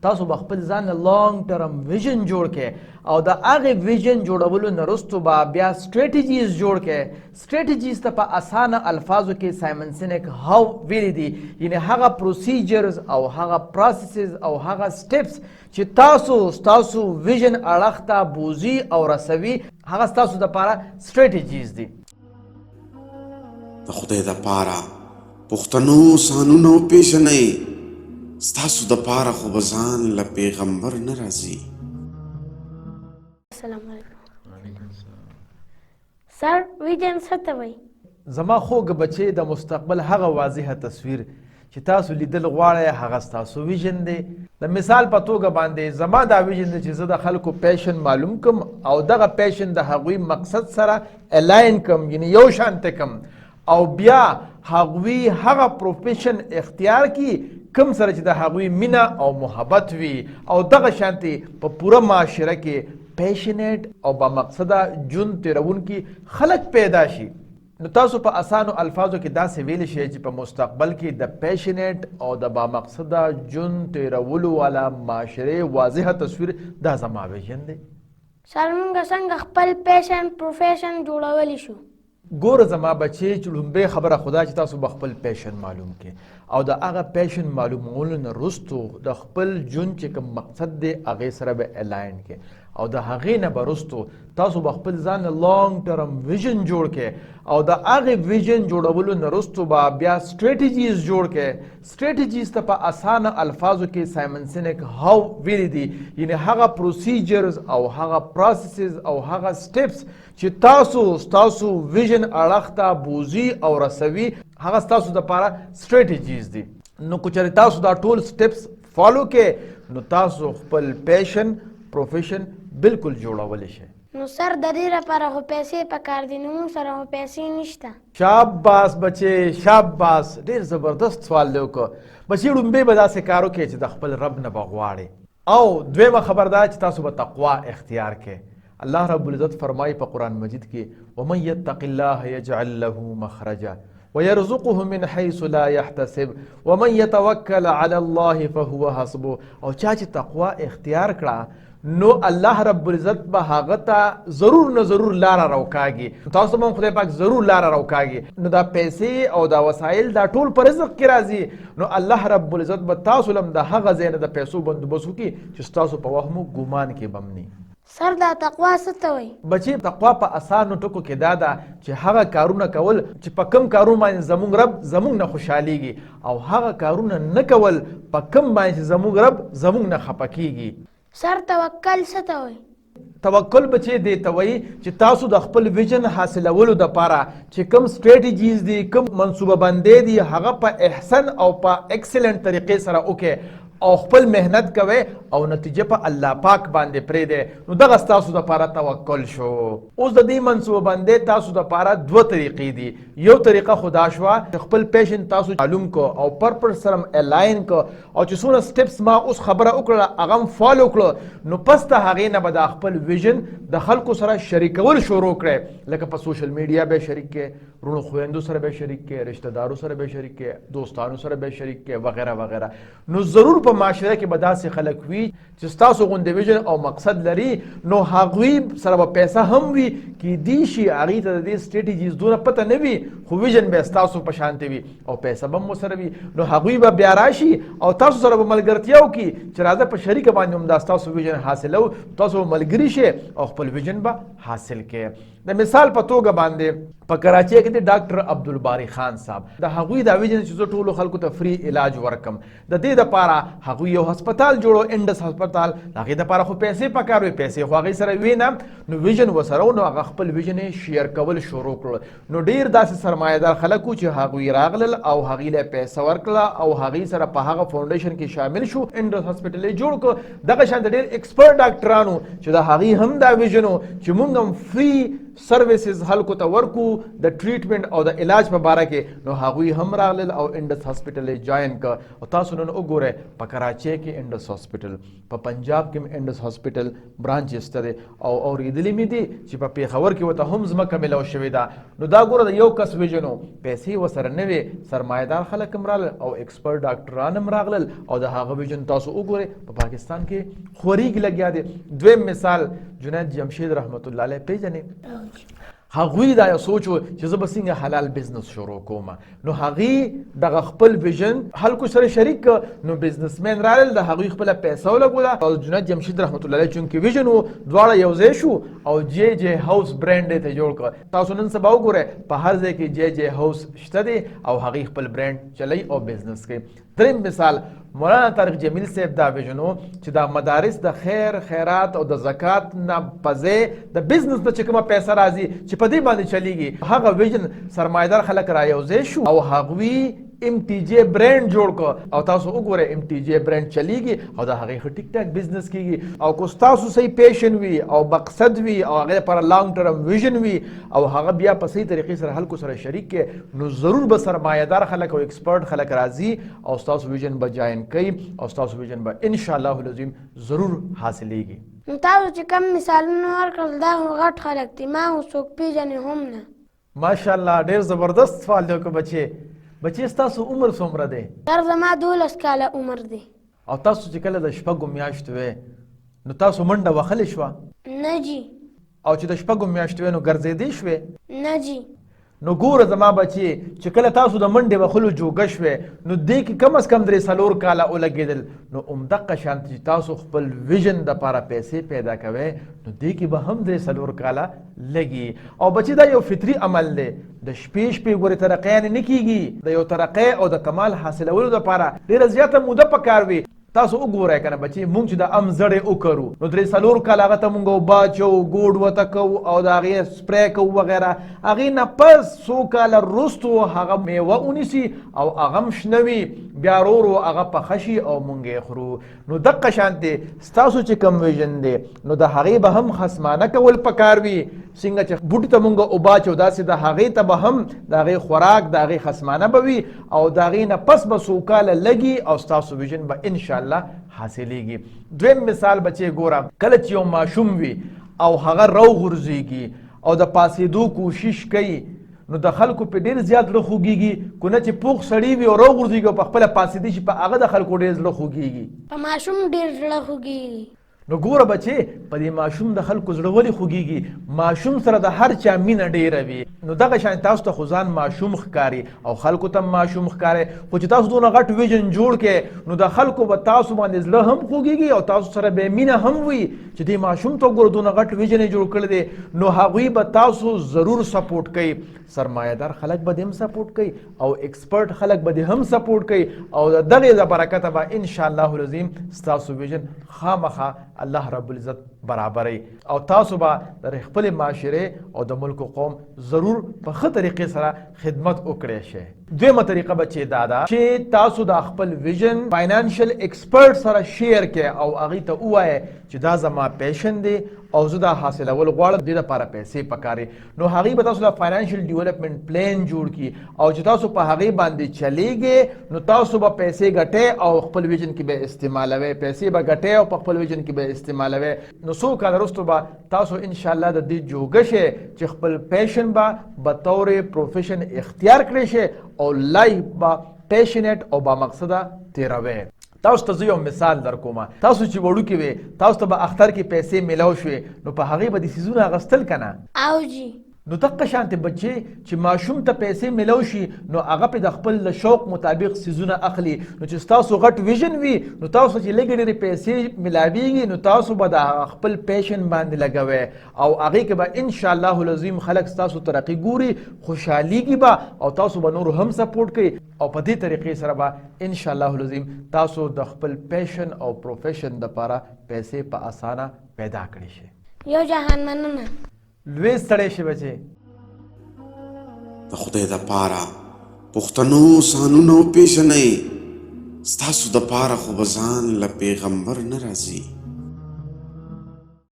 تاسو به خپل ځان له لانګ ټرم ویژن جوړ کړئ او د هغې ویژن جوړولو نه وروستو به بیا سټریټجیز جوړ کړئ. سټریټجیز ته په اسانه الفاظو کې سایمن سینک هاو ویلی دي، یعنی هغه پروسیجرز او هغه پروسیسز او هغه سټیپس چې ستاسو ویژن اړخ ته بوزي او رسوي، هغه ستاسو دپاره سټریټجیز دي. د خدای دپاره پښتنو سانونه وپېژنئ، ستاسو دپاره خو به ځان له پیغمبر نه راځي. السلام علیکم. سر ویژن څه ته وایي؟ زما خوږ بچې د مستقبل هغه واضحه تصویر چې تاسو لیدل غواړئ هغه ستاسو ویژن دی. د مثال په توګه باندې زما دا ویژن دی چې زه د خلکو پیشن معلوم کم او دغه پیشن د هغوی مقصد سره الاین کم، یعنی یو شانته کم، او بیا هغوی هغه پروفیشن اختیار کی کم سره چې د هغوی مینه او محبت وي او دغه شانتي په پوره معاشره کې پیشنیټ او با مقصده ژوند تیرونکي خلک پیدا شي. نو تاسو په اسانو الفاظو کې داسې ویلی شئ چې په مستقبل کې د پیشنیټ او د با مقصده ژوند تیرولو والا معاشرې واضحه تصویر دا زما ویژن دی. سر موږ څنګه خپل پیشن پروفیشن جوړولی شو؟ ګوره زما بچې چې لومبۍ خبره خدا چې تاسو به خپل پیشن معلوم کړئ او د هغه پیشن معلومولو نه وروستو د خپل ژوند چې کوم مقصد دی هغې سره به الاین کړئ او د هغې نه به وروستو تاسو به خپل ځان لانګ ټرم ویژن جوړ کړئ او د هغې ویژن جوړولو نه وروستو به بیا سټریټجیز جوړ کړئ. سټریټجیز ته په اسانه الفاظو کې سایمن سینک هاو ویلی دي، یعنی هغه پروسیجرز او هغه پروسیسز او هغه سټیپس چې ستاسو ویژن اړخ ته بوزي او رسوي، هغه ستاسو دپاره سټریټجیز دي. نو که چېرې تاسو دا ټول سټیپس فالو کړئ نو تاسو خپل پیشن پروفیشن بالکل جوړولی شئ. نو سر د دې لپاره خو پیسې پکار دي، نو موږ سره خو پیسې نشته. شاباس بچې شاباس، ډېر زبردست سوال دی وکړه. بچې لومبۍ به داسې کار وکړئ چې د خپل رب نه به غواړئ، او دویمه خبر دا چې تاسو به تقوا اختیار کړئ. الله رب العزت فرمایي په قرآن مجید کې ومن یتق الله یجعل له مخرجا ويرزقه من حيث لا يحتسب ومن يتوكل على الله فهو حسبه. او چا چې تقوا اختیار کړه نو الله رب العزت به هغه ته ضرور نه ضرور لاره راوکاږي. تاسو هم خدای پاک ضرور لاره راوکاږي. نو دا پیسې او دا وسایل دا ټول په رزق کې راځي، نو الله رب العزت به تاسو لم د هغه ځای نه د پیسو بندوبست وکړي چې ستاسو په وهم و ګمان کې به هم نه. سر دا تقوا څه ته وایي؟ بچې تقوا په اسانو ټکو کې دا ده چې هغه کارونه کول چې په کم کارونه باندې زموږ رب زموږ نه خوشحالیږي او هغه کارونه نه کول په کم باندې چې زموږ رب زموږ نه خفه کیږي. سر توکل څه ته وایي؟ توکل بچې دې ته وایي چې تاسو د خپل ویژن حاصلولو دپاره چې کوم سټریټجیز دي کوم منصوبه بندۍ دي هغه په احسن او په ایکسلنټ طریقې سره وکړئ او خپل مهنت کوئ او نتیجه په الله پاک باندې پرېږدئ. نو دغه ستاسو دپاره توکل شو. اوس د دې منصوبه بندۍ تاسو دپاره دوه طریقې دي. یو طریقه خو دا شوه چې خپل پیشن تاسو معلوم کو او پرپز سره الاین کو او چې څونه سټیپس ما اوس خبره وکړه هغه هم فالو کړو، نو پس د هغې نه به د خپل ویژن د خلکو سره شریکول شروع کړئ. لکه په سوشل میډیا به شریک کړئ، رونو خویندو سره به شریک کړئ، رشته دارو سره به شریک کړئ، دوستانو سره به شریک کړئ وغیره وغیره. نو ضرور په معاشره کې به داسې خلک وي چې ستاسو غوندې ویژن او مقصد لري، نو هغوی سره به پیسه هم وي، کیدای شي هغوی ته د دې سټریټجیز دونه پته نه وي خو ویژن به ستاسو په شانتې وي او پیسه به هم ورسره وي. نو هغوی به بیا راشي او تاسو سره به ملګرتیا وکړي چې راځه په شریکه باندې هم دا ستاسو ویژن حاصلو، تاسو به ملګري شئ او خپل ویژن به حاصل کړئ. د مثال په توګه باندې په کراچۍ کې د ډاکټر عبدالباري خان صاحب د هغوی دا ویژن چې زه ټولو خلکو ته فری علاج ورکم، د دې دپاره هغوی یو هسپتال جوړو، انډس هسپتال. د هغې دپاره خو پیسې پکار وي، پیسې خو هغې سره وي نه، نو ویژن ورسره و، نو هغه خپل ویژن یې شیر کول شروع کړل. نو ډېر داسې سرمایهدار خلک وو چې هغوی راغلل او هغوی له پیسه ورکړه او هغوی سره په هغه فاونډیشن کې شامل شو، انډس هسپتال یې جوړ کړ. دغه شانته ډېر ایکسپرټ ډاکټرانو چې د هغوی هم دا ویژن و چې موږ هم فری سرویسز خلکو ته ورکو د ټریټمنټ او د علاج په باره کې، نو هغوی هم راغلل او انډس هاسپټل یې جوین کړ. او تاسو نن وګورئ په کراچۍ کې انډس هاسپټل، په پنجاب کې هم انډس هاسپټل برانچ شته دی، او اورېدلي مې دي چې په پېښور کې ورته هم ځمکه میلاو شوې ده. نو دا ګوره د یو کس ویژن و، پیسې ورسره نه وې، سرمایهدار خلک هم راغلل او ایکسپرټ ډاکټران هم راغلل، او د هغه ویژن تاسو وګورئ په پاکستان کې خورېږي لګیا دی. دویم مثال جنید جمشید رحمت الله علیه پیژنې؟ هغوی دا یو سوچ و چې زه به څنګه حلال بزنس شروع کوم. نو هغې دغه خپل ویژن خلکو سره شریک کړ، نو بزنسمین راغلل، د هغوی خپله پیسه ولګوله، او جنید جمشید رحمت الله علیه چونکې ویژن و دواړه یو ځای شو او جے جے هاوس برانډ یې ته جوړ کړ. تاسو نن سبا وګورئ په هر ځای کې جے جے هاوس شته دی او هغوی خپل برانډ چلی او بزنس کوي. دریم مثال مولانا طارق جمیل صاحب دا ویژن و چې دا مدارس د خیر خیرات او د زکات نه په ځای د بزنس نه چې کومه پیسه راځي چې په دې باندې چلیږي، هغه ویژن سرمایدار خلک را یو ځای شو او هغوی ام ټي جے برانډ جوړ کړ. او تاسو وګورئ ام ټي جے برانډ چلیږي او د هغې ښه ټیک ټاک بزنس کیږي. او که ستاسو صحیح پیشن وي او مقصد وي او هغې لپاره لانګ ټرم ویژن وي او هغه بیا په صحیح طریقې سره خلکو سره شریک کړي، نو ضرور به سرمایهدار خلک او ایکسپرټ خلک راځي او ستاسو ویژن به جاین کوي او ستاسو ویژن به انشاءالله العظیم ضرور حاصلیږي. تاسو چې کوم مثالونه ورکړل دا غټ خلک دي، ما هم څوک پیژنې هم نه. ماشاءالله ډېر زبردست سوال دی که بچې ستاسو عمر څومره دی؟ سر زما 12 کاله عمر دی. او تاسو چې کله د شپږو میاشتو وې نو تاسو منډه وهلې شوه؟ نه جی. او چې د شپږو میاشتو وې نو ګرځېدې شوې؟ نه جی. نو ګوره زما بچې چې کله تاسو د منډې وهلو جوګه شوې نو دې کې کم از کم 3-4 کاله ولګېدل، نو همدقه شانتې چې تاسو خپل ویژن دپاره پیسې پیدا کوئ نو دې کې به هم 3-4 کاله لګي. او بچې دا یو فطري عمل دی، د شپې ګورې ترقیانې نه کېږي، د یو ترقی او د کمال حاصلولو دپاره ډېره زیاته موده پکار وي. تاسو وګورئ کنه بچې مونږ چې د ام زړې وکړو نو 3-4 کاله هغه ته مونږ اوبه اچوو، ګوډ ورته کوو او د هغې سپری کوو وغیره، هغې نه پس څو کاله وروستو هغه میوه ونیسي او هغه هم شنه وي، بیا ورو ورو هغه پخه شي او مونږ یې خورو. نو دقه شانتې ستاسو چې کوم ویژن دی نو د هغې به هم خصمانه کول پکار وي، څنګه چې بوټي ته مونږ اوبه اچو داسې د هغې ته به هم د هغې خوراک د هغې خصمانه به وي او د هغې نه پس به څو کاله لګي او ستاسو ویژن به انشاءالله حاصلیږي. دویم مثال بچې ګوره، کله چې یو ماشوم وي او هغه راوغورځېږي او د پاسېدو کوشش کوي نو د خلکو په ډېر زیات زړه خوږېږي، که نه چې پوخ سړی وي او راوغورځېږي او په خپله پاسېدی شي په هغه د خلکو ډېر زړه خوږېږي. په ماشوم ډېر زړه خوږېږي. نو ګوره بچې په دې ماشوم د خلکو زړه ولې خوږېږي؟ ماشوم سره د هر چا مینه ډېره وي. نو دغه شان تاسو ته خو ځان ماشوم ښکاري او خلکو ته ماشوم ښکاري، خو چې تاسو دونه غټ ویژن جوړ کړئ نو د خلکو به تاسو باندې زړه هم خوږېږي او تاسو سره به مینه هم وي چې دې ماشوم ته ګوره دونه غټ ویژن یې جوړ کړی دی، نو هغوی به تاسو ضرور سپورټ کوي. سرمایهدار خلک به دې هم سپورټ کوي او ایکسپرټ خلک به دې هم سپورټ کوي او د دغې د برکته به انشاءالله العظیم ستاسو ویژن خامخا الله رب العزت برابري او تاسو به د خپل معاشره او د ملک و قوم ضرور په ښه طریقې سره خدمت وکړئ شئ. دویمه طریقه بچې دا ده چې تاسو د خپل ویژن فاینانشل ایکسپرټ سره شیر کړئ او هغې ته ووایئ چې دا زما پیشن دی او زه دا حاصلول غواړم، دې دپاره پیسې پکار دي. نو هغې به تاسو له فاینانشل ډیولپمنټ پلان جوړ کړي او چې تاسو په هغې باندې چلیږئ نو تاسو به پیسې ګټئ او خپل ویژن کې به استعمالوئ، پیسې به ګټئ او په خپل ویژن کې به استعمالوئ. نو څو کاله وروسته به تاسو انشاءالله د دې جوګه شئ چې خپل پیشن به بطور پروفیشن اختیار کړی شئ او لایف به پیشنیټ او با مقصده تیروئ. تاسو ته زه یو مثال در کومه، تاسو چې وړوکي وې تاسو ته به اختر کې پیسې میلاو شوې نو په هغې به د څیزونه اخیستل که نه؟ او جی. نو دقه شانتې بچې چې ماشوم ته پیسې میلاو شي نو هغه پې د خپل د شوق مطابق څیزونه اخلي. نو چې ستاسو غټ ویژن وي نو تاسو چې لږې ډېرې پیسې میلاویږي نو تاسو به د خپل پیشن باندې لګوئ او هغې کې به انشاءالله العظیم خلک ستاسو ترقي ګوري، خوشحالېږي به او تاسو به نور هم سپورټ کوي او په دې طریقې سره به انشاءالله العظیم تاسو د خپل پیشن او پروفیشن دپاره پیسې په اسانه پیدا کړی شي. یو جهان مننه. لوی ستړی شي بچې. د خدای دپاره پښتنو سانونه او پیژنئ، ستاسو دپاره خو به ځان له پیغمبر نه راځي.